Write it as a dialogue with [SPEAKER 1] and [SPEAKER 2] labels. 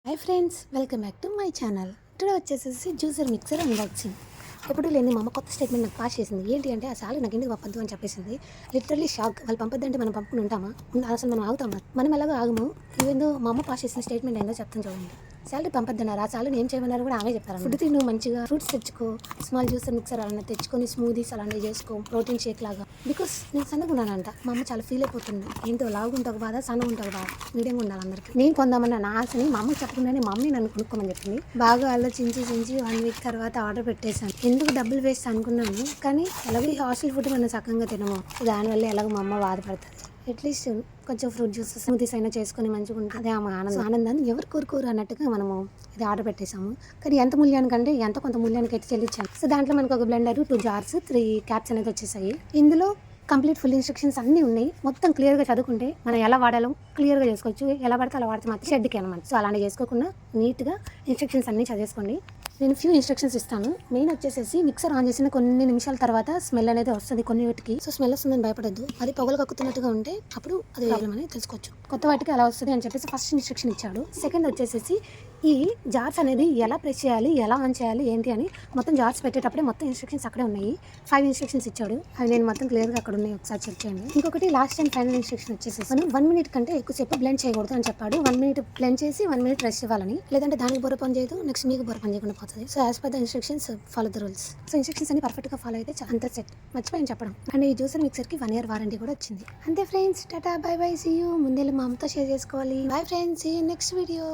[SPEAKER 1] Hi friends, welcome back to my channel. Today వచ్చేసేసి juicer mixer unboxing. ఎప్పుడు లేని మా అమ్మ కొత్త స్టేట్మెంట్ నాకు పాస్ చేసింది. ఏంటి అంటే ఆ సాలు నాకు ఇంటికి పంపద్దు అని చెప్పేసింది. Literally shock. వాళ్ళు పంపొద్దంటే మనం పంపుకుని ఉంటామా? అసలు మనం ఆగుతామా? మనం ఎలాగో ఆగము. ఈవెందో మా అమ్మ పాస్ చేసిన స్టేట్మెంట్ ఏందో చెప్తాను చూడండి. శాలరీ పంపొద్దన్నారు, ఆ శాలరీ ఏం చేయమన్నారు కూడా ఆమె చెప్పారు. ఫుడ్ తిను, మంచిగా ఫ్రూట్స్ తెచ్చుకో, స్మాల్ జ్యూసర్ మిక్సర్ అలానే తెచ్చుకొని స్మూదీస్ అలాంటివి చేసుకో, ప్రోటీన్ షేక్ లాగా. బికాస్ నేను సన్నగా ఉన్నానంట. మా అమ్మ చాలా ఫీల్ అయిపోతుంది. ఏంటో లావుగుంటే ఒక బాధ, సన్నగా ఉంటే ఒక బాధ, మీడియంగా ఉండాలి అందరికి. నేను కొందామన్న నా ఆశని మా అమ్మకి చెప్పకుండానే మా మమ్మీ నన్ను కొనుక్కోమని చెప్పింది. బాగా ఆలోచించి 1 వీక్ తర్వాత ఆర్డర్ పెట్టేశాను. ఎందుకు డబ్బులు వేస్ట్ అనుకున్నాను, కానీ ఎలాగో ఈ హాస్టల్ ఫుడ్ మనం సక్కంగా తినము, దానివల్ల ఎలాగో మా అమ్మ బాధపడుతుంది. అట్లీస్ట్ కొంచెం ఫ్రూట్ జ్యూస్ స్మూతీస్ అయినా చేసుకొని మంచిగా ఉంటుంది. అదే ఆమె ఆనందాన్ని ఎవరు కోరుకోరు అన్నట్టుగా మనము ఇది ఆర్డర్ పెట్టేశాము. కానీ ఎంత మూల్యానికంటే ఎంత కొంత మూల్యానికి అయితే చెల్లించాను. సో దాంట్లో మనకు ఒక బ్లెండర్, 2 జార్స్, 3 క్యాప్స్ అనేది వచ్చేసాయి. ఇందులో కంప్లీట్ ఫుల్ ఇన్స్ట్రక్షన్స్ అన్నీ ఉన్నాయి. మొత్తం క్లియర్గా చదువుకుంటే మనం ఎలా వాడాలో క్లియర్గా చేసుకోవచ్చు. ఎలా పడితే అలా వాడితే మాత్రం షెడ్కి అనమాట. సో అలాంటి చేసుకోకుండా నీట్గా ఇన్స్ట్రక్షన్స్ అన్నీ చదివేసుకోండి. నేను ఫ్యూ ఇన్స్ట్రక్షన్స్ ఇస్తాను. మెయిన్ వచ్చేసేసి మిక్సర్ ఆన్ చేసిన కొన్ని నిమిషాల తర్వాత స్మెల్ అనేది వస్తుంది కొన్ని వాటికి. సో స్మెల్ వస్తుందని భయపడద్దు. అది పొగలు కక్కుతున్నట్టుగా ఉంటే అప్పుడు అది ప్రాబ్లం అని తెలుసుకోవచ్చు. కొత్త వాటికి అలా వస్తుంది అని చెప్పేసి ఫస్ట్ ఇన్స్ట్రక్షన్ ఇచ్చాడు. సెకండ్ వచ్చేసేసి ఈ జార్స్ అనేది ఎలా ప్రెస్ చేయాలి, ఎలా ఆన్ చేయాలి ఏంటి అని మొత్తం జార్స్ పెట్టేటప్పుడే మొత్తం ఇన్స్ట్రక్షన్స్ అక్కడే ఉన్నాయి. 5 ఇన్స్ట్రక్షన్స్ ఇచ్చాడు. అవి నేను మొత్తం క్లియర్గా అక్కడ ఉన్నాయి, ఒకసారి చెక్ చేయండి. ఇంకొకటి లాస్ట్ అండ్ ఫైనల్ ఇన్స్ట్రక్షన్ వచ్చేసి మనం 1 మినిట్ కంటే ఎక్కువసేపు బ్లెండ్ చేయకూడదు అని చెప్పాడు. 1 మినిట్ బ్లెండ్ చేసి 1 మినిట్ రెస్ట్ ఇవ్వాలని, లేదంటే దానికి బొర పని చేయదు, నెక్స్ట్ మీకు బొర పని చేయకుండా పోతుంది. So as per the instructions follow the rules. So instructions అన్ని పర్ఫెక్ట్గా ఫాలో అయితే అంత సెట్. మర్చిపోయాను చెప్పడం. అండ్ ఈ జ్యూసర్ మిక్సర్కి 1 year వారంటీ కూడా వచ్చింది. అంతే friends, tata bye bye, see you. ముందే మా అమ్మతో షేర్ చేసుకోవాలి. Bye friends, see you next video.